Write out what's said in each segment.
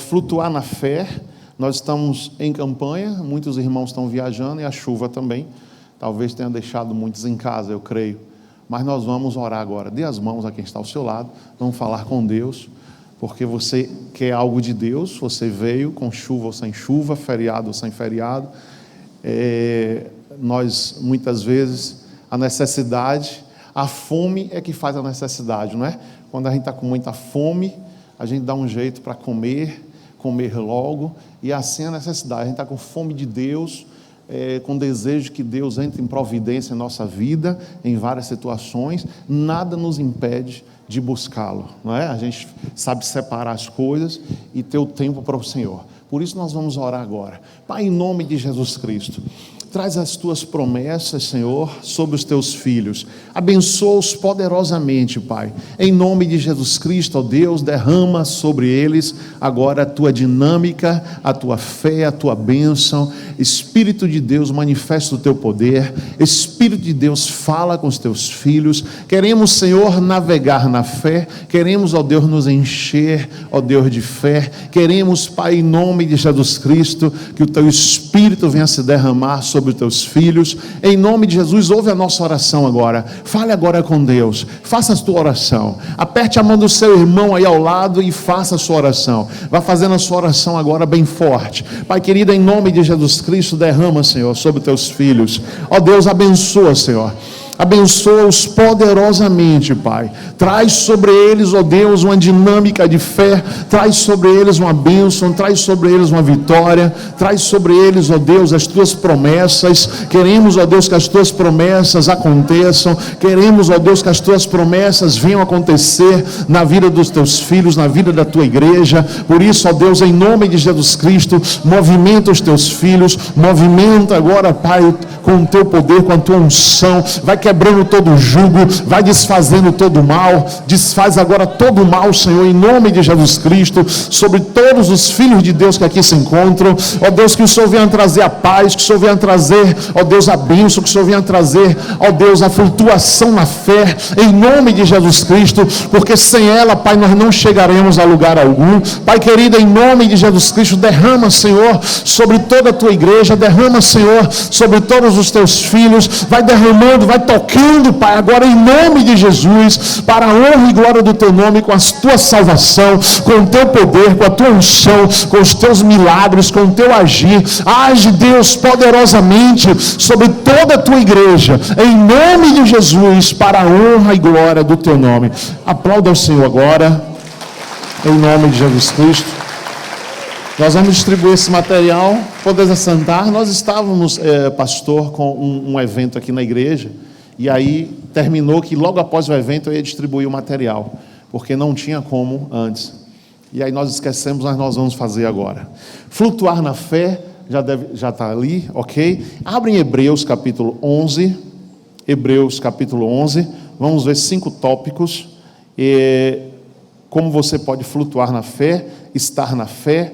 flutuar na fé. Nós estamos em campanha, muitos irmãos estão viajando e a chuva também, talvez tenha deixado muitos em casa, eu creio. Mas nós vamos orar agora. Dê as mãos a quem está ao seu lado, vamos falar com Deus, porque você quer algo de Deus, você veio com chuva ou sem chuva, feriado ou sem feriado. Nós, muitas vezes, a necessidade, a fome é que faz a necessidade, não é? Quando a gente está com muita fome, a gente dá um jeito para comer logo, e assim a necessidade. A gente está com fome de Deus, com desejo que Deus entre em providência em nossa vida, em várias situações. Nada nos impede de buscá-lo, não é? A gente sabe separar as coisas e ter o tempo para o Senhor. Por isso nós vamos orar agora. Pai, em nome de Jesus Cristo, traz as tuas promessas, Senhor, sobre os teus filhos. Abençoa-os poderosamente, Pai. Em nome de Jesus Cristo, ó Deus, derrama sobre eles agora a tua dinâmica, a tua fé, a tua bênção. Espírito de Deus, manifesta o teu poder. Espírito de Deus, fala com os teus filhos. Queremos, Senhor, navegar na fé. Queremos, ó Deus, nos encher, ó Deus, de fé. Queremos, Pai, em nome de Jesus Cristo, que o teu Espírito venha se derramar sobre os teus filhos. Em nome de Jesus, ouve a nossa oração agora. Fale agora com Deus. Faça a tua oração. Aperte a mão do seu irmão aí ao lado e faça a sua oração. Vá fazendo a sua oração agora bem forte. Pai querido, em nome de Jesus Cristo, derrama, Senhor, sobre os teus filhos. Ó Deus, abençoa, Senhor. Abençoa-os poderosamente, Pai. Traz sobre eles, ó Deus, uma dinâmica de fé. Traz sobre eles uma bênção. Traz sobre eles uma vitória. Traz sobre eles, ó Deus, as tuas promessas. Queremos, ó Deus, que as tuas promessas aconteçam. Queremos, ó Deus, que as tuas promessas venham acontecer na vida dos teus filhos, na vida da tua igreja. Por isso, ó Deus, em nome de Jesus Cristo, movimenta os teus filhos. Movimenta agora, Pai, com o teu poder, com a tua unção. Vai quebrando todo o jugo, vai desfazendo todo o mal. Desfaz agora todo o mal, Senhor, em nome de Jesus Cristo, sobre todos os filhos de Deus que aqui se encontram. Ó Deus, que o Senhor venha trazer a paz, que o Senhor venha trazer, ó Deus, a bênção, que o Senhor venha trazer, ó Deus, a flutuação na fé, em nome de Jesus Cristo, porque sem ela, Pai, nós não chegaremos a lugar algum. Pai querido, em nome de Jesus Cristo, derrama, Senhor, sobre toda a tua igreja, derrama, Senhor, sobre todos os teus filhos, vai derramando, vai tocando, Pai, agora em nome de Jesus, para a honra e glória do teu nome, com a tua salvação, com o teu poder, com a tua unção, com os teus milagres, com o teu agir. Age, Deus, poderosamente sobre toda a tua igreja, em nome de Jesus, para a honra e glória do teu nome. Aplauda ao Senhor agora, em nome de Jesus Cristo. Nós vamos distribuir esse material. Podes assentar. Nós estávamos, pastor, com um evento aqui na igreja, e aí terminou que logo após o evento eu ia distribuir o material, porque não tinha como antes. E aí nós esquecemos, mas nós vamos fazer agora. Flutuar na fé, já está ali, ok? Abre em Hebreus capítulo 11, Hebreus capítulo 11, vamos ver 5 tópicos, como você pode flutuar na fé, estar na fé,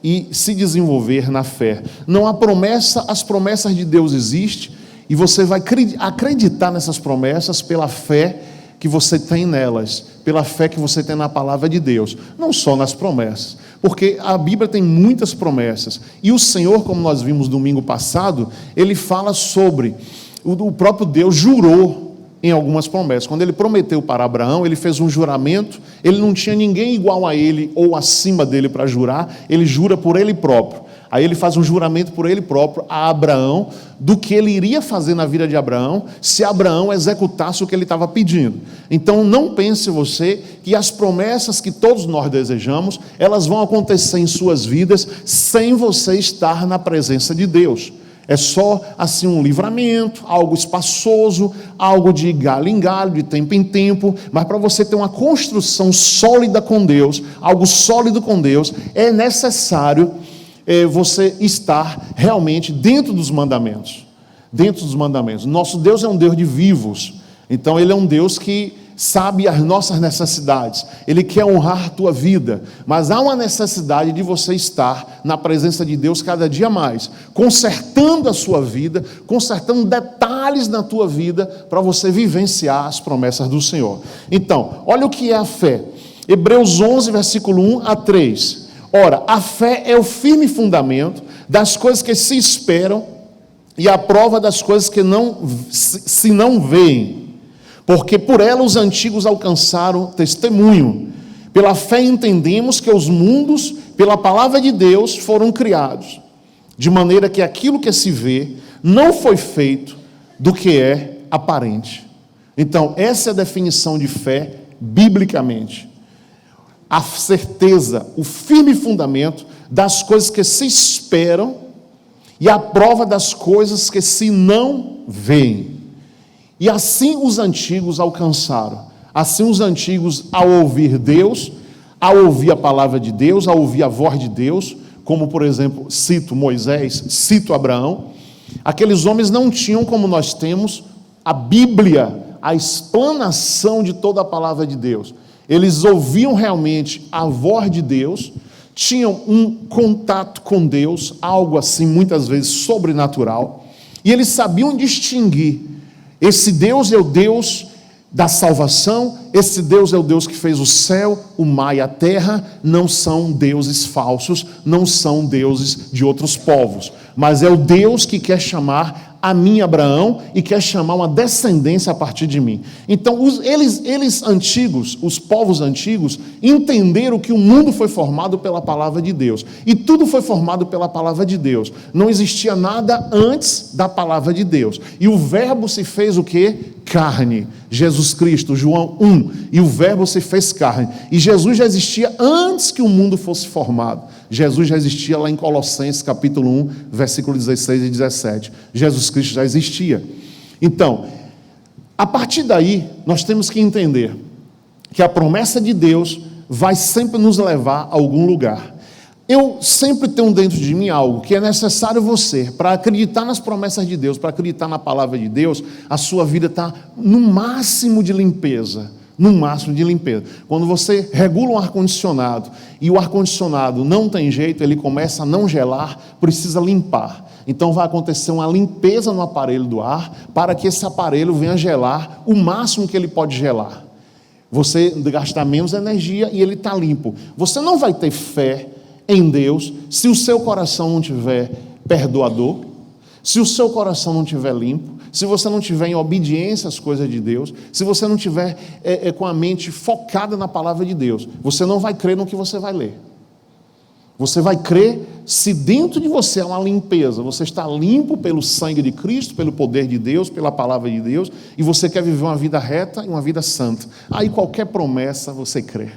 e se desenvolver na fé. Não há promessa, as promessas de Deus existem, e você vai acreditar nessas promessas pela fé que você tem nelas, pela fé que você tem na palavra de Deus, não só nas promessas, porque a Bíblia tem muitas promessas, e o Senhor, como nós vimos domingo passado, Ele fala sobre, o próprio Deus jurou em algumas promessas. Quando ele prometeu para Abraão, ele fez um juramento, ele não tinha ninguém igual a ele ou acima dele para jurar, ele jura por ele próprio. Aí ele faz um juramento por ele próprio a Abraão, do que ele iria fazer na vida de Abraão, se Abraão executasse o que ele estava pedindo. Então não pense você que as promessas que todos nós desejamos, elas vão acontecer em suas vidas, sem você estar na presença de Deus. É só assim um livramento, algo espaçoso, algo de galho em galho, de tempo em tempo, mas para você ter uma construção sólida com Deus, algo sólido com Deus, é necessário você estar realmente dentro dos mandamentos. Dentro dos mandamentos. Nosso Deus é um Deus de vivos, então Ele é um Deus que sabe as nossas necessidades, Ele quer honrar a tua vida, mas há uma necessidade de você estar na presença de Deus cada dia mais, consertando a sua vida, consertando detalhes na tua vida, para você vivenciar as promessas do Senhor. Então, olha o que é a fé, Hebreus 11, versículo 1 a 3, Ora, a fé é o firme fundamento das coisas que se esperam e a prova das coisas que se não veem, porque por ela os antigos alcançaram testemunho. Pela fé entendemos que os mundos, pela palavra de Deus, foram criados, de maneira que aquilo que se vê não foi feito do que é aparente. Então, essa é a definição de fé biblicamente. A certeza, o firme fundamento das coisas que se esperam e a prova das coisas que se não veem. E assim os antigos alcançaram. Assim os antigos, ao ouvir Deus, ao ouvir a palavra de Deus, ao ouvir a voz de Deus, como por exemplo, cito Moisés, cito Abraão, aqueles homens não tinham como nós temos a Bíblia, a explanação de toda a palavra de Deus. Eles ouviam realmente a voz de Deus, tinham um contato com Deus, algo assim muitas vezes sobrenatural, e eles sabiam distinguir: esse Deus é o Deus da salvação, esse Deus é o Deus que fez o céu, o mar e a terra, não são deuses falsos, não são deuses de outros povos, mas é o Deus que quer chamar a mim, Abraão, e quer chamar uma descendência a partir de mim. Então, eles antigos, os povos antigos, entenderam que o mundo foi formado pela palavra de Deus, e tudo foi formado pela palavra de Deus. Não existia nada antes da palavra de Deus. E o verbo se fez o quê? Carne. Jesus Cristo, João 1, e o verbo se fez carne. E Jesus já existia antes que o mundo fosse formado. Jesus já existia lá em Colossenses capítulo 1, versículo 16 e 17. Jesus Cristo já existia. Então, a partir daí, nós temos que entender que a promessa de Deus vai sempre nos levar a algum lugar. Eu sempre tenho dentro de mim algo que é necessário você, para acreditar nas promessas de Deus, para acreditar na palavra de Deus, a sua vida está no máximo de limpeza. No máximo de limpeza. Quando você regula um ar-condicionado e o ar-condicionado não tem jeito, ele começa a não gelar, precisa limpar. Então vai acontecer uma limpeza no aparelho do ar para que esse aparelho venha gelar o máximo que ele pode gelar. Você gasta menos energia e ele está limpo. Você não vai ter fé em Deus se o seu coração não tiver perdoador, se o seu coração não tiver limpo, se você não tiver em obediência às coisas de Deus, se você não tiver com a mente focada na palavra de Deus, você não vai crer no que você vai ler. Você vai crer se dentro de você há uma limpeza, você está limpo pelo sangue de Cristo, pelo poder de Deus, pela palavra de Deus, e você quer viver uma vida reta e uma vida santa. Aí qualquer promessa você crê.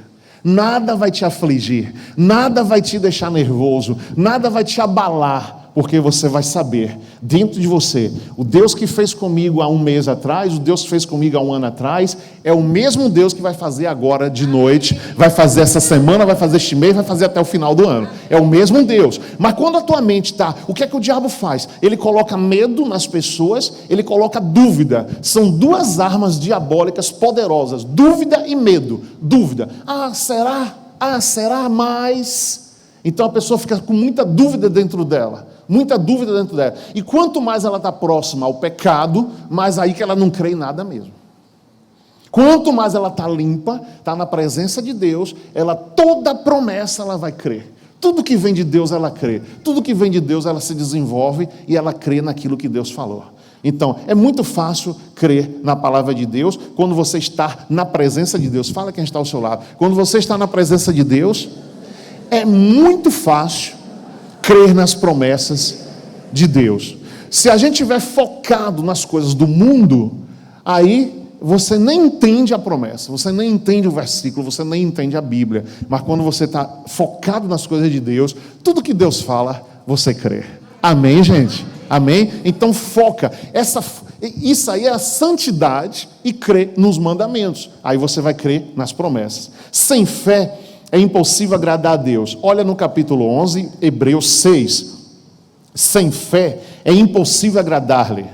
Nada vai te afligir, nada vai te deixar nervoso, nada vai te abalar, porque você vai saber, dentro de você, o Deus que fez comigo há um mês atrás, o Deus que fez comigo há um ano atrás, é o mesmo Deus que vai fazer agora de noite, vai fazer essa semana, vai fazer este mês, vai fazer até o final do ano. É o mesmo Deus. Mas quando a tua mente está, o que é que o diabo faz? Ele coloca medo nas pessoas, ele coloca dúvida. São duas armas diabólicas poderosas, dúvida e medo. Dúvida. Será? Será? Mas... Então a pessoa fica com muita dúvida dentro dela. Muita dúvida dentro dela. E quanto mais ela está próxima ao pecado, mais aí que ela não crê em nada mesmo. Quanto mais ela está limpa, está na presença de Deus, toda promessa ela vai crer. Tudo que vem de Deus ela crê. Tudo que vem de Deus ela se desenvolve e ela crê naquilo que Deus falou. Então, é muito fácil crer na palavra de Deus quando você está na presença de Deus. Fala quem está ao seu lado. Quando você está na presença de Deus, é muito fácil crer nas promessas de Deus. Se a gente estiver focado nas coisas do mundo, aí você nem entende a promessa, você nem entende o versículo, você nem entende a Bíblia. Mas quando você está focado nas coisas de Deus, tudo que Deus fala, você crê. Amém, gente? Amém? Então foca. Isso aí é a santidade e crer nos mandamentos. Aí você vai crer nas promessas. Sem fé é impossível agradar a Deus. Olha no capítulo 11, Hebreus 6. Sem fé é impossível agradar-lhe,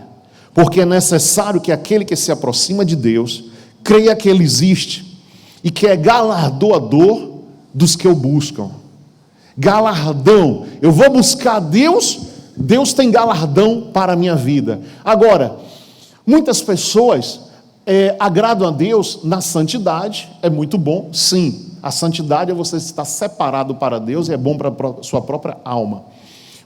porque é necessário que aquele que se aproxima de Deus creia que Ele existe e que é galardoador dos que o buscam. Galardão. Eu vou buscar Deus, Deus tem galardão para a minha vida. Agora, muitas pessoas Agradam a Deus na santidade, é muito bom, sim. A santidade é você estar separado para Deus e é bom para a sua própria alma.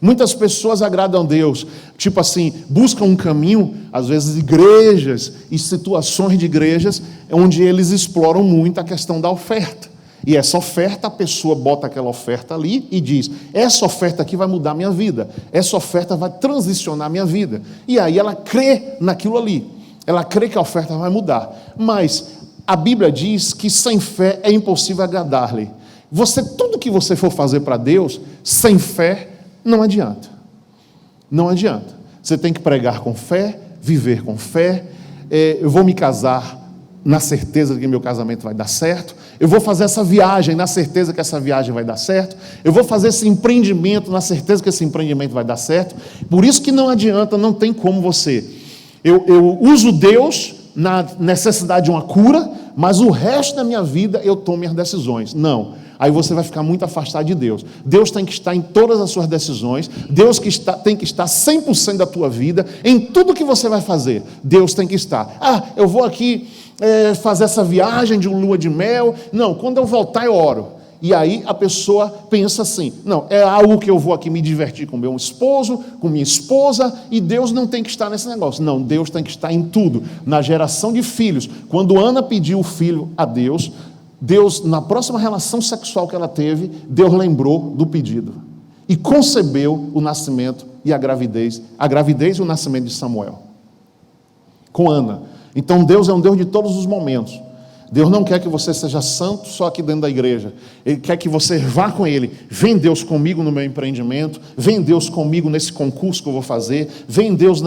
Muitas pessoas agradam a Deus, tipo assim, buscam um caminho, às vezes igrejas e situações de igrejas, onde eles exploram muito a questão da oferta. E essa oferta, a pessoa bota aquela oferta ali e diz, essa oferta aqui vai mudar a minha vida, essa oferta vai transicionar a minha vida. E aí ela crê naquilo ali, ela crê que a oferta vai mudar. Mas a Bíblia diz que sem fé é impossível agradar-lhe. Tudo que você for fazer para Deus, sem fé, não adianta. Não adianta. Você tem que pregar com fé, viver com fé. Eu vou me casar na certeza de que meu casamento vai dar certo. Eu vou fazer essa viagem na certeza que essa viagem vai dar certo. Eu vou fazer esse empreendimento na certeza que esse empreendimento vai dar certo. Por isso que não adianta, não tem como você. Eu uso Deus na necessidade de uma cura, mas o resto da minha vida eu tomo minhas decisões. Não. Aí você vai ficar muito afastado de Deus. Deus tem que estar em todas as suas decisões. Deus tem que estar 100% da tua vida, em tudo que você vai fazer. Deus tem que estar. Eu vou aqui fazer essa viagem de lua de mel. Não, quando eu voltar eu oro. E aí a pessoa pensa assim, não, é algo que eu vou aqui me divertir com meu esposo, com minha esposa, e Deus não tem que estar nesse negócio. Não, Deus tem que estar em tudo. Na geração de filhos, quando Ana pediu o filho a Deus, na próxima relação sexual que ela teve, Deus lembrou do pedido. E concebeu o nascimento e a gravidez e o nascimento de Samuel. Com Ana. Então Deus é um Deus de todos os momentos. Deus não quer que você seja santo só aqui dentro da igreja. Ele quer que você vá com Ele. Vem Deus comigo no meu empreendimento. Vem Deus comigo nesse concurso que eu vou fazer. Vem Deus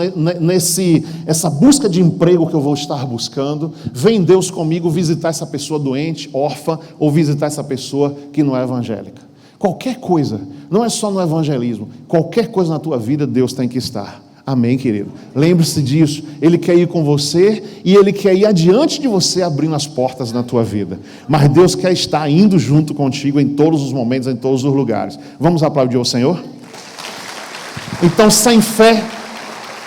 essa busca de emprego que eu vou estar buscando. Vem Deus comigo visitar essa pessoa doente, órfã, ou visitar essa pessoa que não é evangélica. Qualquer coisa, não é só no evangelismo. Qualquer coisa na tua vida, Deus tem que estar. Amém, querido? Lembre-se disso. Ele quer ir com você e Ele quer ir adiante de você, abrindo as portas na tua vida. Mas Deus quer estar indo junto contigo em todos os momentos, em todos os lugares. Vamos aplaudir o Senhor? Então, sem fé,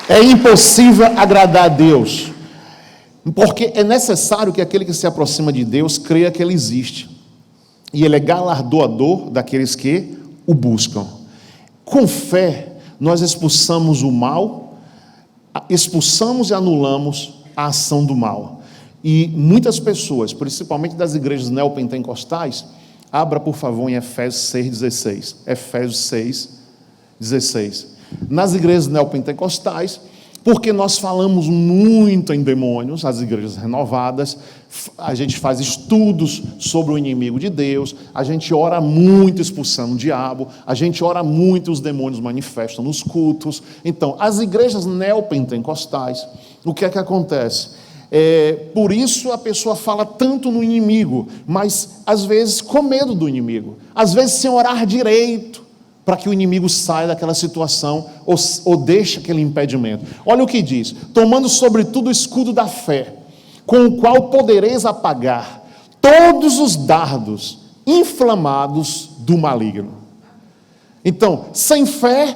é impossível agradar a Deus. Porque é necessário que aquele que se aproxima de Deus creia que Ele existe. E Ele é galardoador daqueles que o buscam. Com fé, nós expulsamos o mal, expulsamos e anulamos a ação do mal. E muitas pessoas, principalmente das igrejas neopentecostais, abra por favor em Efésios 6,16. Efésios 6,16. Nas igrejas neopentecostais, porque nós falamos muito em demônios, as igrejas renovadas, a gente faz estudos sobre o inimigo de Deus, a gente ora muito expulsando o diabo, a gente ora muito, os demônios manifestam nos cultos. Então, as igrejas neopentecostais, o que é que acontece? Por isso a pessoa fala tanto no inimigo, mas às vezes com medo do inimigo, às vezes sem orar direito, para que o inimigo saia daquela situação ou deixe aquele impedimento. Olha o que diz: tomando sobretudo o escudo da fé, com o qual podereis apagar todos os dardos inflamados do maligno. Então, sem fé,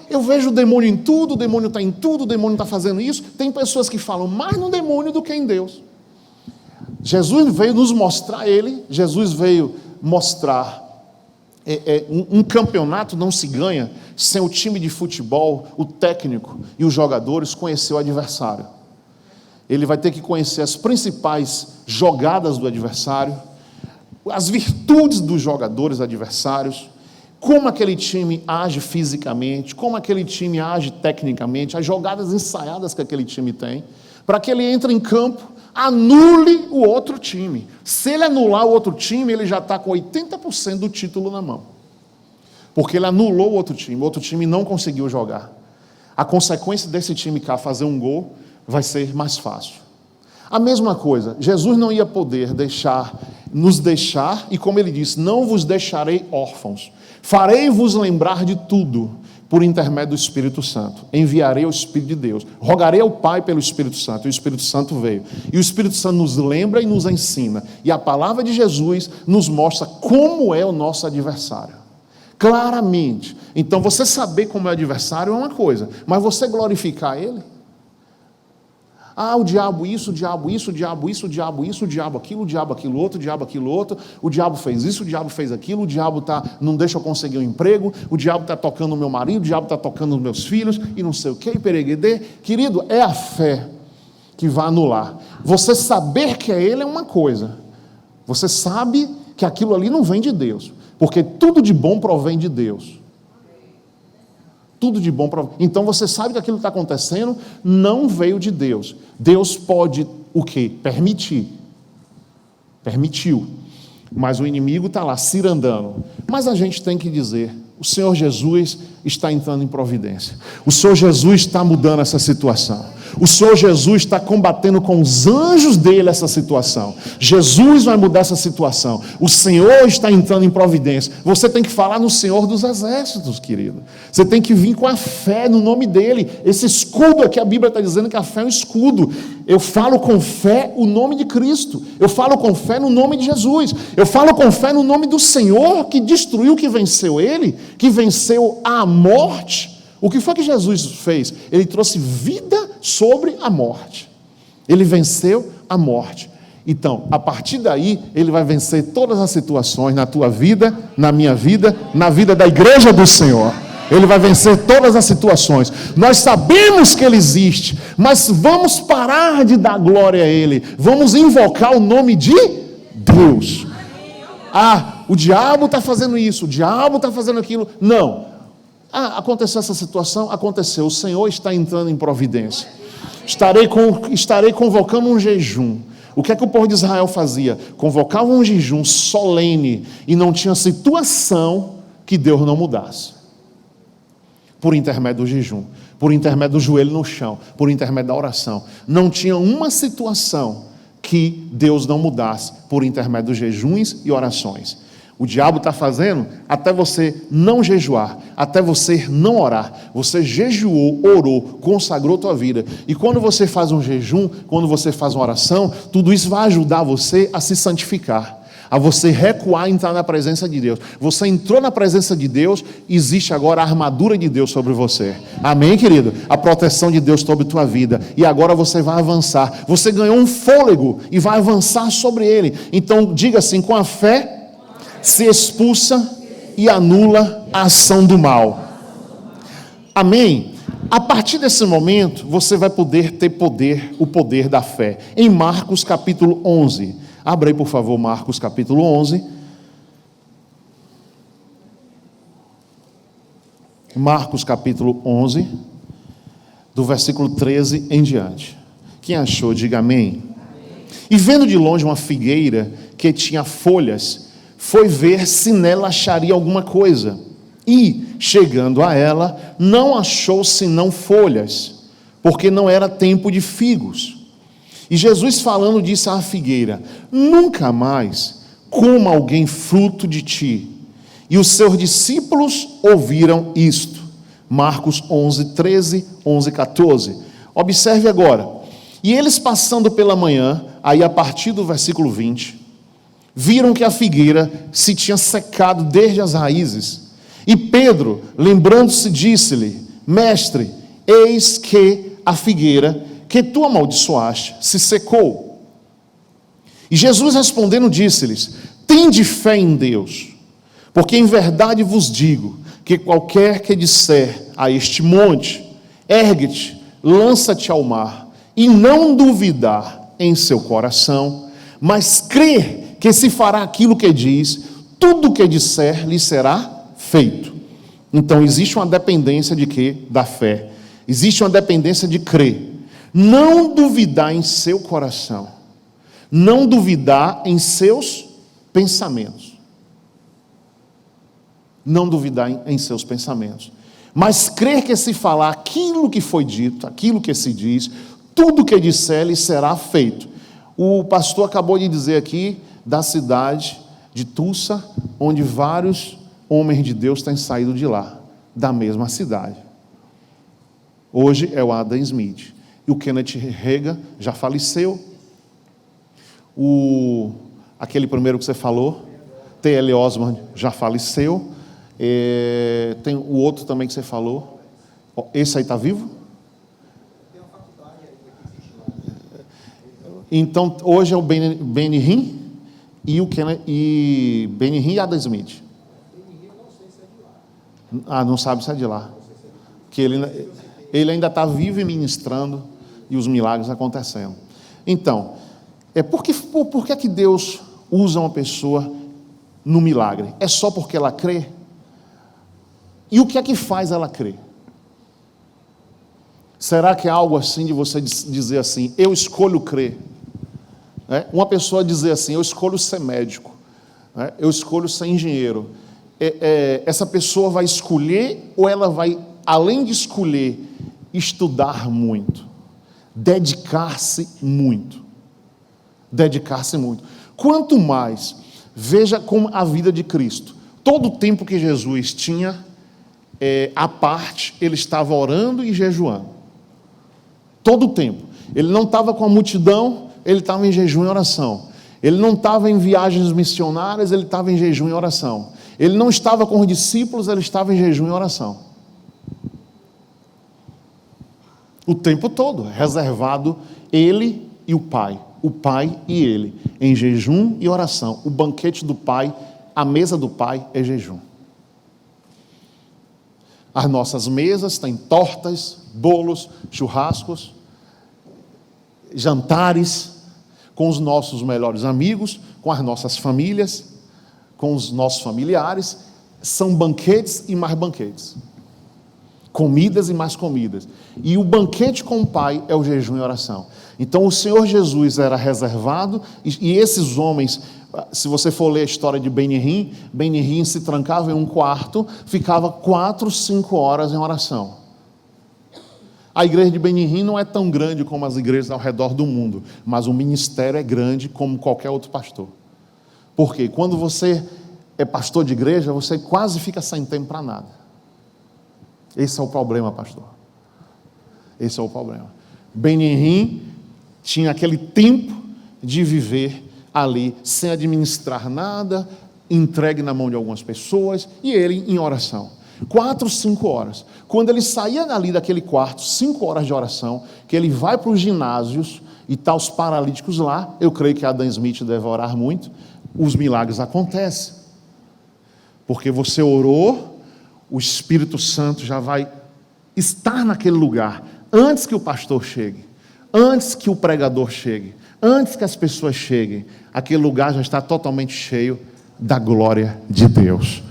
eu vejo o demônio em tudo, o demônio está em tudo, o demônio está fazendo isso. Tem pessoas que falam mais no demônio do que em Deus. Jesus veio nos mostrar Jesus veio mostrar um campeonato não se ganha sem o time de futebol, o técnico e os jogadores conhecer o adversário. Ele vai ter que conhecer as principais jogadas do adversário, as virtudes dos jogadores adversários, como aquele time age fisicamente, como aquele time age tecnicamente, as jogadas ensaiadas que aquele time tem, para que ele entre em campo, anule o outro time. Se ele anular o outro time, ele já está com 80% do título na mão. Porque ele anulou o outro time não conseguiu jogar. A consequência desse time cá fazer um gol vai ser mais fácil. A mesma coisa, Jesus não ia poder nos deixar, e como ele disse, não vos deixarei órfãos, farei-vos lembrar de tudo, por intermédio do Espírito Santo. Enviarei o Espírito de Deus. Rogarei ao Pai pelo Espírito Santo. E o Espírito Santo veio. E o Espírito Santo nos lembra e nos ensina. E a palavra de Jesus nos mostra como é o nosso adversário. Claramente. Então, você saber como é o adversário é uma coisa. Mas você glorificar ele? Ah, o diabo isso, o diabo isso, o diabo isso, o diabo isso, o diabo aquilo outro, o diabo aquilo outro, o diabo fez isso, o diabo fez aquilo, o diabo não deixa eu conseguir um emprego, o diabo está tocando no meu marido, o diabo está tocando nos meus filhos, e não sei o que, pereguedê. Querido, é a fé que vai anular. Você saber que é ele é uma coisa. Você sabe que aquilo ali não vem de Deus, porque tudo de bom provém de Deus. Tudo de bom provém. Então você sabe que aquilo que está acontecendo não veio de Deus. Deus pode o quê? Permitir. Permitiu. Mas o inimigo está lá, cirandando. Mas a gente tem que dizer, o Senhor Jesus está entrando em providência. O Senhor Jesus está mudando essa situação. O Senhor Jesus está combatendo com os anjos dele essa situação. Jesus vai mudar essa situação. O Senhor está entrando em providência. Você tem que falar no Senhor dos exércitos, querido. Você tem que vir com a fé no nome dele. Esse escudo aqui, a Bíblia está dizendo que a fé é um escudo. Eu falo com fé o nome de Cristo. Eu falo com fé no nome de Jesus. Eu falo com fé no nome do Senhor que destruiu, que venceu ele, que venceu a morte. O que foi que Jesus fez? Ele trouxe vida sobre a morte. Ele venceu a morte. Então, a partir daí, ele vai vencer todas as situações na tua vida, na minha vida, na vida da igreja do Senhor. Ele vai vencer todas as situações. Nós sabemos que ele existe, mas vamos parar de dar glória a ele. Vamos invocar o nome de Deus. Ah, o diabo está fazendo isso, o diabo está fazendo aquilo. Não. Ah, aconteceu essa situação? Aconteceu. O Senhor está entrando em providência. Estarei convocando um jejum. O que é que o povo de Israel fazia? Convocava um jejum solene e não tinha situação que Deus não mudasse. Por intermédio do jejum, por intermédio do joelho no chão, por intermédio da oração. Não tinha uma situação que Deus não mudasse por intermédio dos jejuns e orações. O diabo está fazendo até você não jejuar, até você não orar. Você jejuou, orou, consagrou tua vida. E quando você faz um jejum, quando você faz uma oração, tudo isso vai ajudar você a se santificar, a você recuar e entrar na presença de Deus. Você entrou na presença de Deus, existe agora a armadura de Deus sobre você. Amém, querido? A proteção de Deus sobre tua vida. E agora você vai avançar. Você ganhou um fôlego e vai avançar sobre ele. Então diga assim, com a fé se expulsa e anula a ação do mal. Amém? A partir desse momento, você vai poder ter poder, o poder da fé. Em Marcos capítulo 11. Abra aí, por favor, Marcos capítulo 11. Marcos capítulo 11, do versículo 13 em diante. Quem achou, diga amém. E vendo de longe uma figueira que tinha folhas, foi ver se nela acharia alguma coisa. E, chegando a ela, não achou senão folhas, porque não era tempo de figos. E Jesus falando disse à figueira, nunca mais coma alguém fruto de ti. E os seus discípulos ouviram isto. Marcos 11, 13, 11, 14. Observe agora. E eles passando pela manhã, aí a partir do versículo 20, viram que a figueira se tinha secado desde as raízes. E Pedro, lembrando-se, disse-lhe, mestre, eis que a figueira que tu amaldiçoaste se secou. E Jesus respondendo disse-lhes, tende fé em Deus, porque em verdade vos digo, que qualquer que disser a este monte, ergue-te, lança-te ao mar, e não duvidar em seu coração, mas crer que se fará aquilo que diz, tudo o que disser lhe será feito. Então existe uma dependência de quê? Da fé. Existe uma dependência de crer. Não duvidar em seu coração. Não duvidar em seus pensamentos. Não duvidar em seus pensamentos. Mas crer que se falar aquilo que foi dito, aquilo que se diz, tudo o que disser lhe será feito. O pastor acabou de dizer aqui da cidade de Tulsa, onde vários homens de Deus têm saído de lá, da mesma cidade. Hoje é o Adam Smith. E o Kenneth Reagan já faleceu. Aquele primeiro que você falou, T.L. Osborne, já faleceu. Tem o outro também que você falou. Esse aí está vivo? Então, hoje é o Benny Hinn e Benny Hinn e Adam Smith. Não sabe se é de lá. Que ele ainda está vivo e ministrando e os milagres acontecendo. Então, por que é que Deus usa uma pessoa no milagre? É só porque ela crê? E o que é que faz ela crer? Será que é algo assim de você dizer assim, eu escolho crer? Uma pessoa dizer assim, eu escolho ser médico, eu escolho ser engenheiro. Essa pessoa vai escolher ou ela vai, além de escolher, estudar muito, dedicar-se muito? Dedicar-se muito. Quanto mais, veja como a vida de Cristo. Todo o tempo que Jesus tinha, à parte, ele estava orando e jejuando. Todo o tempo. Ele não estava com a multidão, ele estava em jejum e oração. Ele não estava em viagens missionárias, ele estava em jejum e oração. Ele não estava com os discípulos, ele estava em jejum e oração. O tempo todo, reservado ele e o Pai e ele, em jejum e oração. O banquete do Pai, a mesa do Pai é jejum. As nossas mesas têm tortas, bolos, churrascos, jantares com os nossos melhores amigos, com as nossas famílias, com os nossos familiares. São banquetes e mais banquetes. Comidas e mais comidas. E o banquete com o Pai é o jejum e oração. Então o Senhor Jesus era reservado, e esses homens, se você for ler a história de Benny Hinn se trancava em um quarto, ficava 4, 5 horas em oração. A igreja de Benny Hinn não é tão grande como as igrejas ao redor do mundo, mas o ministério é grande como qualquer outro pastor. Porque quando você é pastor de igreja, você quase fica sem tempo para nada. Esse é o problema, pastor. Esse é o problema. Benny Hinn tinha aquele tempo de viver ali, sem administrar nada, entregue na mão de algumas pessoas, e ele em oração. 4, 5 horas. Quando ele saía dali daquele quarto, 5 horas de oração, que ele vai para os ginásios e está os paralíticos lá, eu creio que Adam Smith deve orar muito, os milagres acontecem. Porque você orou, o Espírito Santo já vai estar naquele lugar, antes que o pastor chegue, antes que o pregador chegue, antes que as pessoas cheguem, aquele lugar já está totalmente cheio da glória de Deus.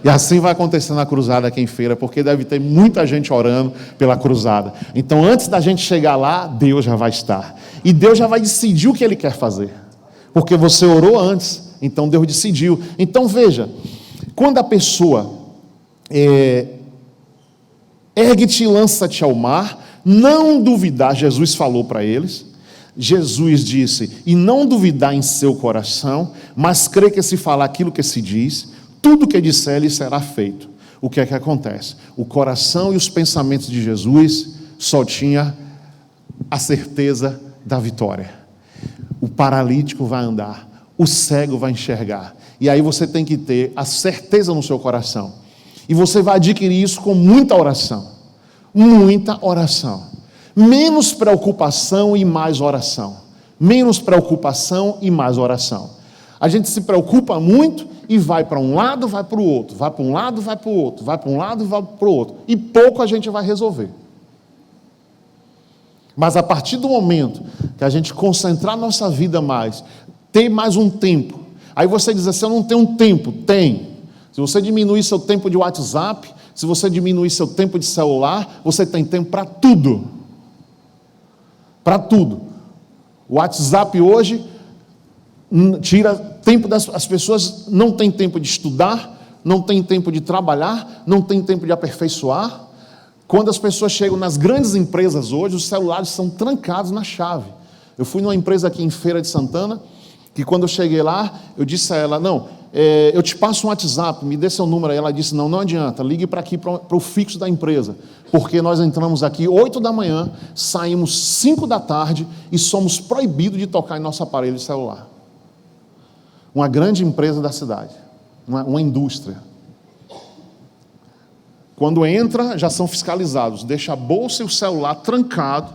E assim vai acontecer na cruzada aqui em Feira, porque deve ter muita gente orando pela cruzada. Então, antes da gente chegar lá, Deus já vai estar. E Deus já vai decidir o que Ele quer fazer. Porque você orou antes, então Deus decidiu. Então, veja, quando a pessoa ergue-te e lança-te ao mar, não duvidar, Jesus falou para eles. Jesus disse, e não duvidar em seu coração, mas crer que se falar aquilo que se diz, tudo que disser lhe será feito. O que é que acontece? O coração e os pensamentos de Jesus só tinha a certeza da vitória. O paralítico vai andar, o cego vai enxergar. E aí você tem que ter a certeza no seu coração. E você vai adquirir isso com muita oração. Muita oração. Menos preocupação e mais oração. Menos preocupação e mais oração. A gente se preocupa muito e vai para um lado, vai para o outro. Vai para um lado, vai para o outro. Vai para um lado, vai para o outro. E pouco a gente vai resolver. Mas a partir do momento que a gente concentrar nossa vida mais, ter mais um tempo. Aí você diz assim, eu não tenho um tempo. Tem. Se você diminuir seu tempo de WhatsApp, se você diminuir seu tempo de celular, você tem tempo para tudo. Para tudo. O WhatsApp hoje tira tempo as pessoas não têm tempo de estudar, não têm tempo de trabalhar, não têm tempo de aperfeiçoar. Quando as pessoas chegam nas grandes empresas hoje, os celulares são trancados na chave. Eu fui numa empresa aqui em Feira de Santana, que quando eu cheguei lá, eu disse a ela, eu te passo um WhatsApp, me dê seu número. Aí ela disse, não adianta, ligue para aqui, para o fixo da empresa, porque nós entramos aqui 8 da manhã, saímos 5 da tarde e somos proibidos de tocar em nosso aparelho de celular. Uma grande empresa da cidade, uma indústria. Quando entra, já são fiscalizados, deixa a bolsa e o celular trancado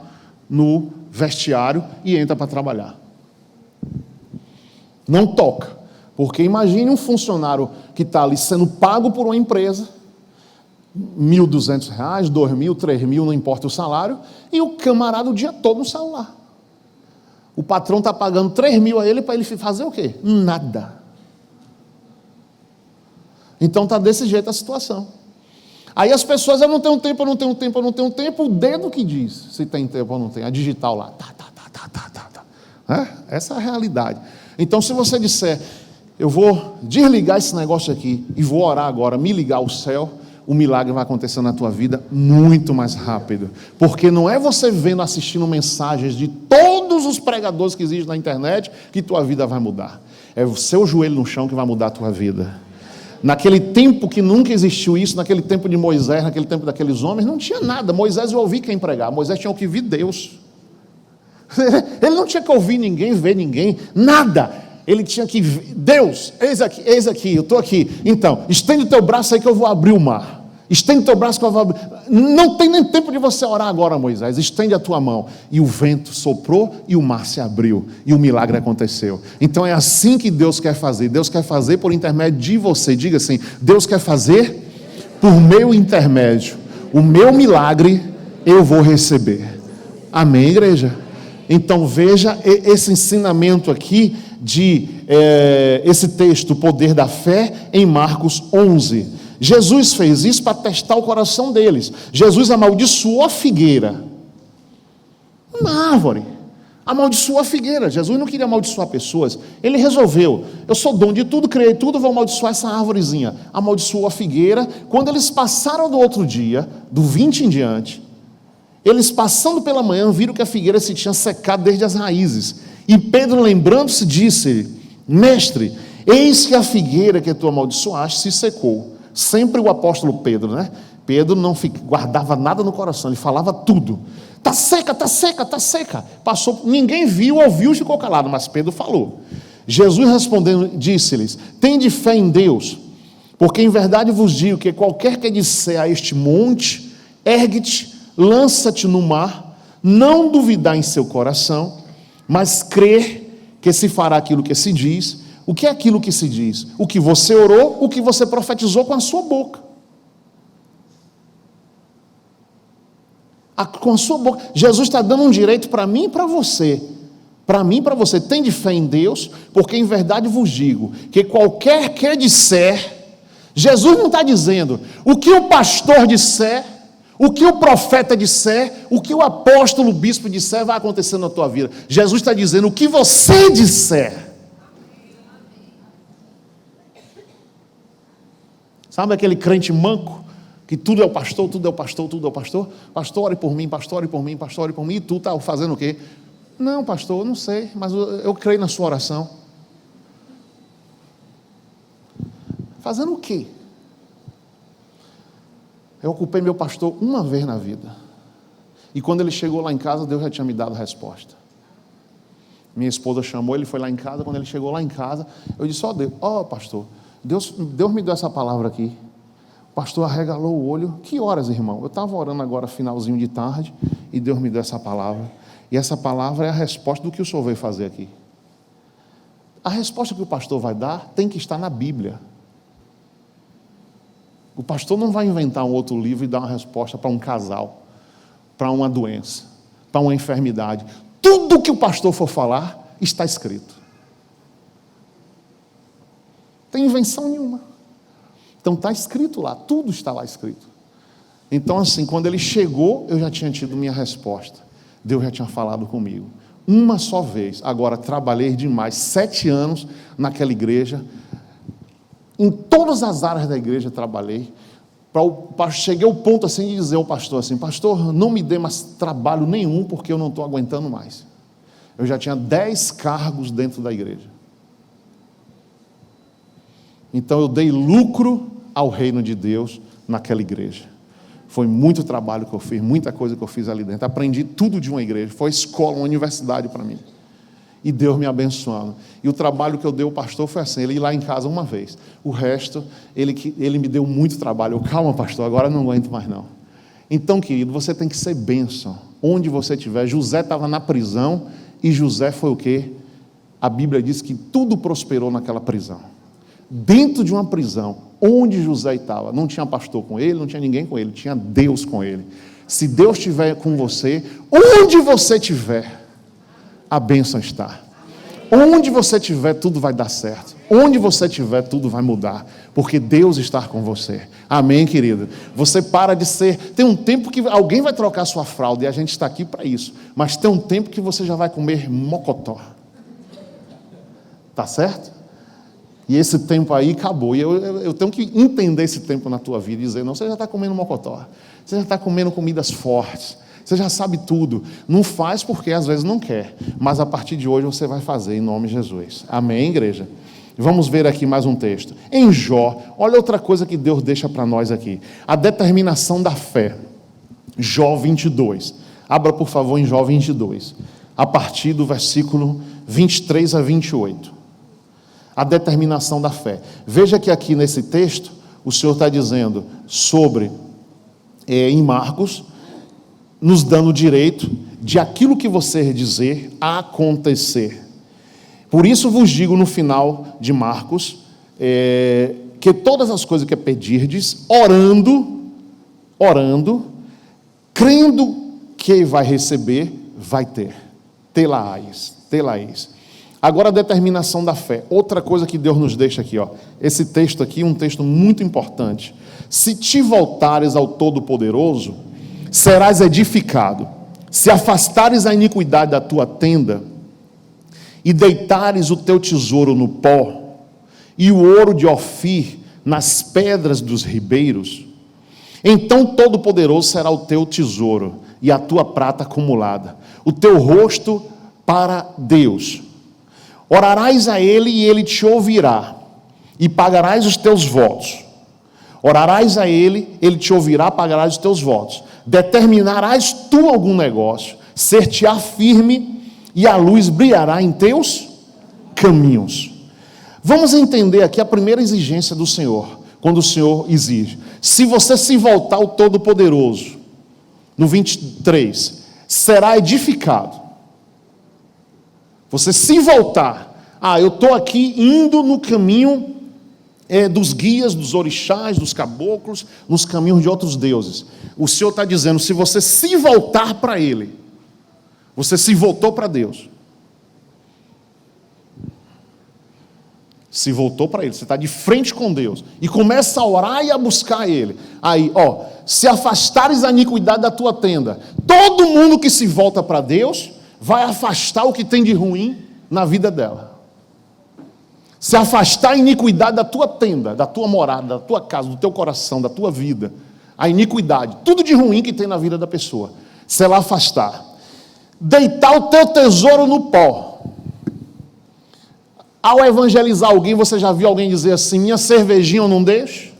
no vestiário e entra para trabalhar. Não toca. Porque imagine um funcionário que está ali sendo pago por uma empresa, R$1.200, R$2.000, R$3.000, não importa o salário, e o camarada o dia todo no celular. O patrão está pagando R$3.000 a ele para ele fazer o quê? Nada. Então está desse jeito a situação. Aí as pessoas, eu não tenho tempo, eu não tenho tempo, eu não tenho tempo, o dedo que diz se tem tempo ou não tem, a digital lá. Essa é a realidade. Então se você disser, eu vou desligar esse negócio aqui e vou orar agora, me ligar ao céu, o milagre vai acontecer na tua vida muito mais rápido. Porque não é você vendo, assistindo mensagens de todos os pregadores que existem na internet que tua vida vai mudar. É o seu joelho no chão que vai mudar a tua vida. Naquele tempo que nunca existiu isso, naquele tempo de Moisés, naquele tempo daqueles homens, não tinha nada. Moisés eu ouvi quem pregar. Moisés tinha que ouvir Deus. Ele não tinha que ouvir ninguém, ver ninguém, nada. Ele tinha que ver, Deus, eis aqui, eu estou aqui. Então, estende o teu braço aí que eu vou abrir o mar. Estende o teu braço que eu vou abrir. Não tem nem tempo de você orar agora, Moisés. Estende a tua mão. E o vento soprou e o mar se abriu. E o milagre aconteceu. Então é assim que Deus quer fazer. Deus quer fazer por intermédio de você. Diga assim, Deus quer fazer por meu intermédio. O meu milagre eu vou receber. Amém, igreja? Então veja esse ensinamento aqui esse texto, o poder da fé, em Marcos 11. Jesus fez isso para testar o coração deles. Jesus amaldiçoou a figueira. Uma árvore. Amaldiçoou a figueira. Jesus não queria amaldiçoar pessoas. Ele resolveu, eu sou dono de tudo, criei tudo, vou amaldiçoar essa árvorezinha. Amaldiçoou a figueira. Quando eles passaram do outro dia, do 20 em diante, eles passando pela manhã, viram que a figueira se tinha secado desde as raízes. E Pedro, lembrando-se, disse, mestre, eis que a figueira que tu amaldiçoaste se secou. Sempre o apóstolo Pedro, né? Pedro não guardava nada no coração, ele falava tudo. Está seca, está seca, está seca. Passou, ninguém viu, ouviu e ficou calado, mas Pedro falou. Jesus respondendo, disse-lhes, tende fé em Deus, porque em verdade vos digo que qualquer que disser a este monte, ergue-te, lança-te no mar, não duvidar em seu coração, mas crer que se fará aquilo que se diz. O que é aquilo que se diz? O que você orou, o que você profetizou com a sua boca. Com a sua boca. Jesus está dando um direito para mim e para você. Para mim e para você. Tende fé em Deus, porque em verdade vos digo, que qualquer que disser, Jesus não está dizendo, o que o pastor disser, o que o profeta disser, o que o apóstolo, o bispo disser, vai acontecer na tua vida. Jesus está dizendo, o que você disser. Sabe aquele crente manco, que tudo é o pastor, tudo é o pastor, tudo é o pastor? Pastor, ore por mim, pastor, ore por mim, pastor, ore por mim. E tu está fazendo o quê? Não, pastor, eu não sei, mas eu creio na sua oração. Fazendo o quê? Eu ocupei meu pastor uma vez na vida. E quando ele chegou lá em casa, Deus já tinha me dado a resposta. Minha esposa chamou, ele foi lá em casa. Quando ele chegou lá em casa, eu disse, pastor, Deus me deu essa palavra aqui. O pastor arregalou o olho. Que horas, irmão? Eu estava orando agora, finalzinho de tarde, e Deus me deu essa palavra. E essa palavra é a resposta do que o senhor veio fazer aqui. A resposta que o pastor vai dar tem que estar na Bíblia. O pastor não vai inventar um outro livro e dar uma resposta para um casal, para uma doença, para uma enfermidade. Tudo que o pastor for falar está escrito. Não tem invenção nenhuma. Então está escrito lá, tudo está lá escrito. Então assim, quando ele chegou, eu já tinha tido minha resposta. Deus já tinha falado comigo. Uma só vez. Agora trabalhei demais, 7 anos naquela igreja. Em todas as áreas da igreja trabalhei. Cheguei ao ponto assim de dizer ao pastor assim, pastor, não me dê mais trabalho nenhum, porque eu não estou aguentando mais. Eu já tinha 10 cargos dentro da igreja. Então eu dei lucro ao reino de Deus naquela igreja. Foi muito trabalho que eu fiz, muita coisa que eu fiz ali dentro. Aprendi tudo de uma igreja, foi escola, uma universidade para mim. E Deus me abençoando. E o trabalho que eu dei ao pastor foi assim, ele ir lá em casa uma vez. O resto, ele me deu muito trabalho. Calma, pastor, agora eu não aguento mais não. Então, querido, você tem que ser bênção. Onde você estiver. José estava na prisão e José foi o quê? a Bíblia diz que tudo prosperou naquela prisão. Dentro de uma prisão, onde José estava, não tinha pastor com ele, não tinha ninguém com ele, tinha Deus com ele. Se Deus estiver com você, onde você estiver, a bênção está. Onde você estiver, tudo vai dar certo. Onde você estiver, tudo vai mudar. Porque Deus está com você. Amém, querido? Você para de ser... Tem um tempo que alguém vai trocar sua fralda e a gente está aqui para isso. Mas tem um tempo que você já vai comer mocotó. Tá certo? E esse tempo aí acabou. E eu tenho que entender esse tempo na tua vida e dizer, não, você já está comendo mocotó. Você já está comendo comidas fortes. Você já sabe tudo. Não faz porque às vezes não quer. Mas a partir de hoje você vai fazer em nome de Jesus. Amém, igreja? Vamos ver aqui mais um texto. Em Jó, olha outra coisa que Deus deixa para nós aqui. A determinação da fé. Jó 22. Abra, por favor, em Jó 22. A partir do versículo 23 a 28. A determinação da fé. Veja que aqui nesse texto, o Senhor está dizendo sobre, em Marcos, nos dando o direito de aquilo que você dizer acontecer. Por isso vos digo no final de Marcos, que todas as coisas que pedirdes, orando, crendo que vai receber, vai ter. Tê-la-ás. Agora a determinação da fé. Outra coisa que Deus nos deixa aqui, ó. Esse texto aqui é um texto muito importante. Se te voltares ao Todo-Poderoso, serás edificado. Se afastares a iniquidade da tua tenda, e deitares o teu tesouro no pó, e o ouro de Ofir nas pedras dos ribeiros, então Todo-Poderoso será o teu tesouro, e a tua prata acumulada, o teu rosto para Deus. Orarás a Ele e Ele te ouvirá, e pagarás os teus votos. Orarás a Ele, Ele te ouvirá, pagarás os teus votos. Determinarás tu algum negócio, ser-te-á firme, e a luz brilhará em teus caminhos. Vamos entender aqui a primeira exigência do Senhor, quando o Senhor exige. Se você se voltar ao Todo-Poderoso, no 23, será edificado. Você se voltar, eu estou aqui indo no caminho dos guias, dos orixás, dos caboclos, nos caminhos de outros deuses. O Senhor está dizendo, se você se voltar para Ele, você se voltou para Deus. Se voltou para Ele, você está de frente com Deus, e começa a orar e a buscar Ele. Aí, se afastares a iniquidade da tua tenda, todo mundo que se volta para Deus, vai afastar o que tem de ruim na vida dela. Se afastar a iniquidade da tua tenda, da tua morada, da tua casa, do teu coração, da tua vida, a iniquidade, tudo de ruim que tem na vida da pessoa, se ela afastar, deitar o teu tesouro no pó. Ao evangelizar alguém, você já viu alguém dizer assim, minha cervejinha eu não deixo,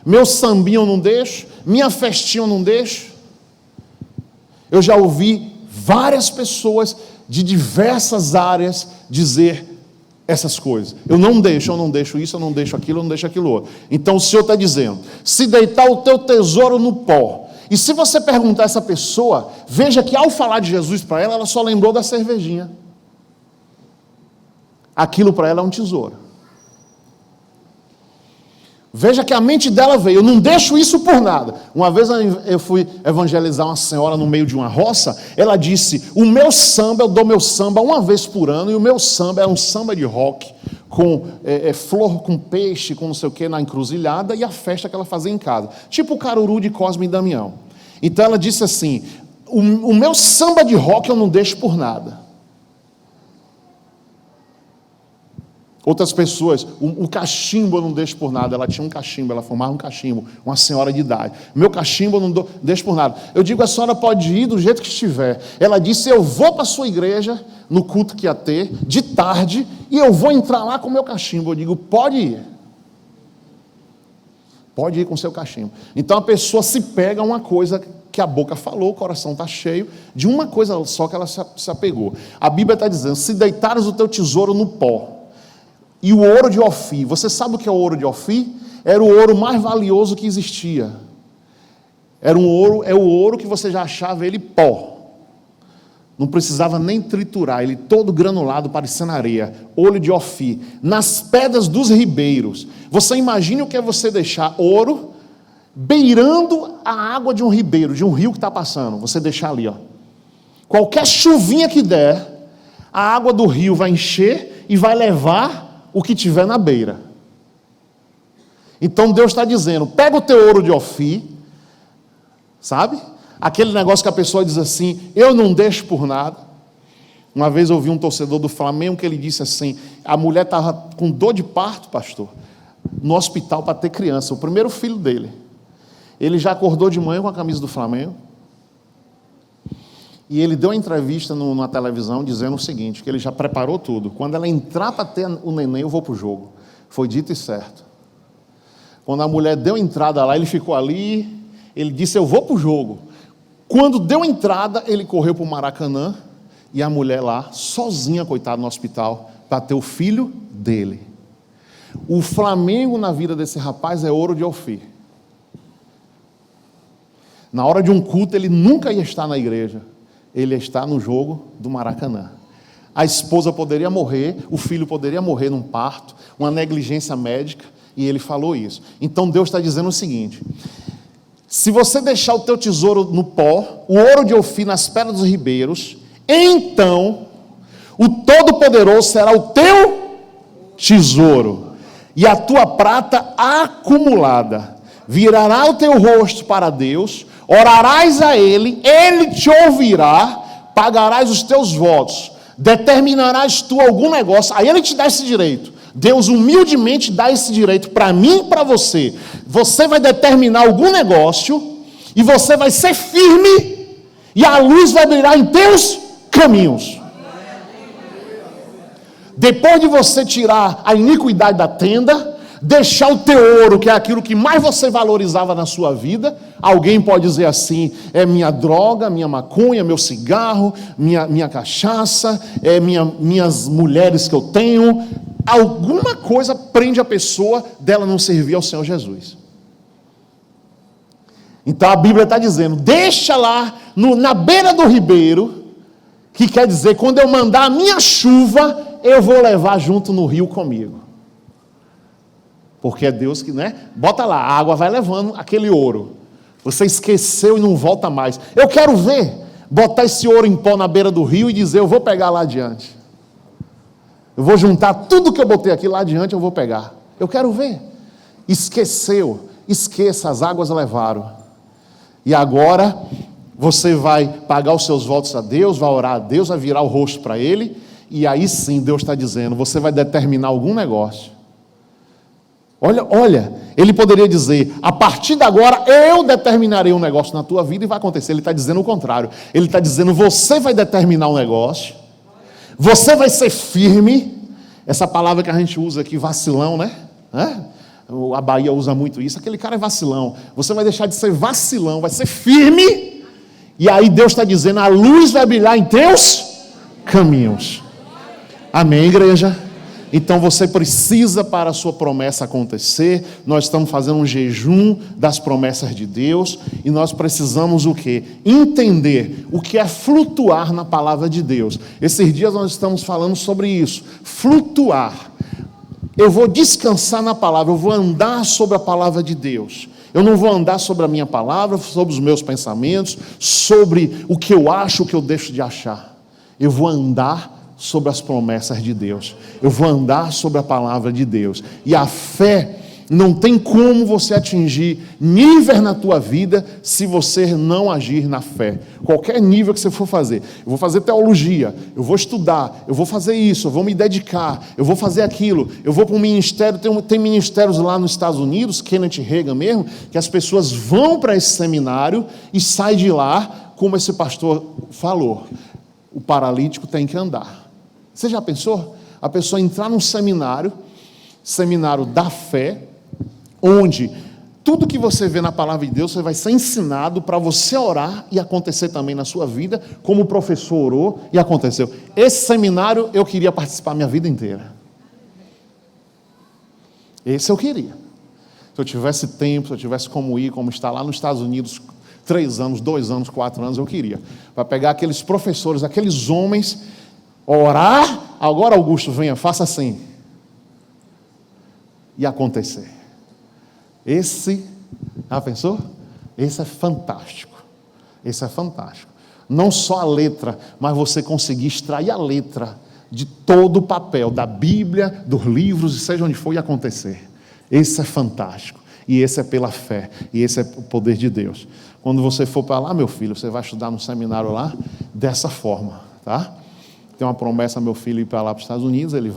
meu sambinho eu não deixo, minha festinha eu não deixo? Eu já ouvi várias pessoas de diversas áreas dizer essas coisas. Eu não deixo isso, eu não deixo aquilo, eu não deixo aquilo outro. Então o Senhor está dizendo, se deitar o teu tesouro no pó, e se você perguntar a essa pessoa, veja que ao falar de Jesus para ela, ela só lembrou da cervejinha. Aquilo para ela é um tesouro. Veja que a mente dela veio, eu não deixo isso por nada. Uma vez eu fui evangelizar uma senhora no meio de uma roça, ela disse, o meu samba, eu dou meu samba uma vez por ano, e o meu samba é um samba de rock, com flor com peixe, com não sei o que, na encruzilhada, e a festa que ela fazia em casa. Tipo o Caruru de Cosme e Damião. Então ela disse assim, o meu samba de rock eu não deixo por nada. Outras pessoas, o cachimbo eu não deixo por nada. Ela tinha um cachimbo, ela fumava um cachimbo, uma senhora de idade. Meu cachimbo eu não deixo por nada. Eu digo, a senhora pode ir do jeito que estiver. Ela disse, eu vou para a sua igreja, no culto que ia ter, de tarde, e eu vou entrar lá com o meu cachimbo. Eu digo, pode ir. Pode ir com o seu cachimbo. Então a pessoa se pega a uma coisa que a boca falou, o coração está cheio, de uma coisa só que ela se apegou. A Bíblia está dizendo, se deitares o teu tesouro no pó, e o ouro de Ofir, você sabe o que é o ouro de Ofir? Era o ouro mais valioso que existia. É o ouro que você já achava ele pó. Não precisava nem triturar, ele todo granulado, parecendo areia, olho de Ofir, nas pedras dos ribeiros. Você imagine o que é você deixar ouro beirando a água de um ribeiro, de um rio que está passando. Você deixar ali, ó. Qualquer chuvinha que der, a água do rio vai encher e vai levar o que tiver na beira. Então Deus está dizendo, pega o teu ouro de Ofir, sabe? Aquele negócio que a pessoa diz assim, eu não deixo por nada. Uma vez eu ouvi um torcedor do Flamengo que ele disse assim, a mulher estava com dor de parto, pastor, no hospital para ter criança, o primeiro filho dele. Ele já acordou de manhã com a camisa do Flamengo, e ele deu uma entrevista na televisão dizendo o seguinte, que ele já preparou tudo, quando ela entrar para ter o neném eu vou para o jogo. Foi dito e certo. Quando a mulher deu entrada lá, ele ficou ali, ele disse, eu vou para o jogo. Quando deu entrada, ele correu para o Maracanã, e a mulher lá, sozinha, coitada, no hospital, para ter o filho dele. O Flamengo na vida desse rapaz é ouro de Ofir. Na hora de um culto, ele nunca ia estar na igreja, ele ia estar no jogo do Maracanã. A esposa poderia morrer, o filho poderia morrer num parto, uma negligência médica, e ele falou isso. Então Deus está dizendo o seguinte, se você deixar o teu tesouro no pó, o ouro de Ofir nas pedras dos ribeiros, então o Todo-Poderoso será o teu tesouro, e a tua prata acumulada. Virará o teu rosto para Deus, orarás a Ele, Ele te ouvirá, pagarás os teus votos, determinarás tu algum negócio, aí Ele te dá esse direito. Deus humildemente dá esse direito para mim e para você. Você vai determinar algum negócio e você vai ser firme e a luz vai brilhar em teus caminhos. Depois de você tirar a iniquidade da tenda, deixar o teu ouro, que é aquilo que mais você valorizava na sua vida, alguém pode dizer assim, é minha droga, minha maconha, meu cigarro, minha cachaça, minhas mulheres que eu tenho. Alguma coisa prende a pessoa dela não servir ao Senhor Jesus. Então a Bíblia está dizendo, deixa lá na beira do ribeiro, que quer dizer, quando eu mandar a minha chuva, eu vou levar junto no rio comigo. Porque é Deus que, né? Bota lá, a água vai levando aquele ouro. Você esqueceu e não volta mais. Eu quero ver, botar esse ouro em pó na beira do rio e dizer, eu vou pegar lá adiante. Eu vou juntar tudo que eu botei aqui lá adiante, eu vou pegar. Eu quero ver. Esqueceu, esqueça, as águas levaram. E agora, você vai pagar os seus votos a Deus, vai orar a Deus, vai virar o rosto para Ele, e aí sim, Deus está dizendo, você vai determinar algum negócio. Olha, Ele poderia dizer, a partir de agora, eu determinarei um negócio na tua vida e vai acontecer. Ele está dizendo o contrário. Ele está dizendo, você vai determinar um negócio, você vai ser firme, essa palavra que a gente usa aqui, vacilão, né? A Bahia usa muito isso, aquele cara é vacilão. Você vai deixar de ser vacilão, vai ser firme, e aí Deus está dizendo, a luz vai brilhar em teus caminhos. Amém, igreja? Então você precisa, para a sua promessa acontecer, nós estamos fazendo um jejum das promessas de Deus, e nós precisamos o quê? Entender o que é flutuar na palavra de Deus. Esses dias nós estamos falando sobre isso, flutuar. Eu vou descansar na palavra, eu vou andar sobre a palavra de Deus. Eu não vou andar sobre a minha palavra, sobre os meus pensamentos, sobre o que eu acho, o que eu deixo de achar. Eu vou andar sobre as promessas de Deus. Eu vou andar sobre a palavra de Deus. E a fé, não tem como você atingir nível na tua vida se você não agir na fé. Qualquer nível que você for fazer. Eu vou fazer teologia, eu vou estudar, eu vou fazer isso, eu vou me dedicar, eu vou fazer aquilo, eu vou para um ministério, tem ministérios lá nos Estados Unidos, Kenneth Hagin mesmo, que as pessoas vão para esse seminário e saem de lá, como esse pastor falou, o paralítico tem que andar. Você já pensou? A pessoa entrar num seminário da fé, onde tudo que você vê na palavra de Deus, você vai ser ensinado para você orar e acontecer também na sua vida, como o professor orou e aconteceu. Esse seminário eu queria participar minha vida inteira. Esse eu queria. Se eu tivesse tempo, se eu tivesse como ir, como estar lá nos Estados Unidos, 3 anos, 2 anos, 4 anos, eu queria. Para pegar aqueles professores, aqueles homens, orar, agora Augusto, venha, faça assim. E acontecer. Já pensou? Esse é fantástico. Esse é fantástico. Não só a letra, mas você conseguir extrair a letra de todo o papel, da Bíblia, dos livros, e seja onde for, e acontecer. Esse é fantástico. E esse é pela fé. E esse é o poder de Deus. Quando você for para lá, meu filho, você vai estudar no seminário lá, dessa forma, tá? Tem uma promessa, meu filho, ir para lá para os Estados Unidos, ele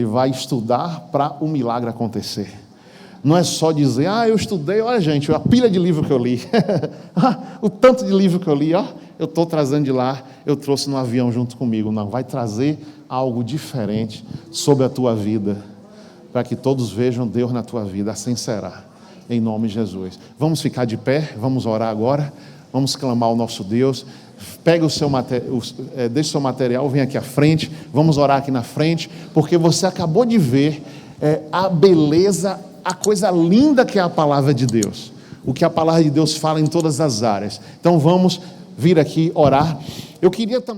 vai estudar para o milagre acontecer. Não é só dizer, eu estudei, olha gente, a pilha de livro que eu li, o tanto de livro que eu li, eu estou trazendo de lá, eu trouxe no avião junto comigo. Não, vai trazer algo diferente sobre a tua vida, para que todos vejam Deus na tua vida, assim será, em nome de Jesus. Vamos ficar de pé, vamos orar agora, vamos clamar ao nosso Deus. Pega o seu deixe o seu material, vem aqui à frente, vamos orar aqui na frente, porque você acabou de ver a beleza, a coisa linda que é a palavra de Deus, o que a palavra de Deus fala em todas as áreas. Então vamos vir aqui orar. Eu queria também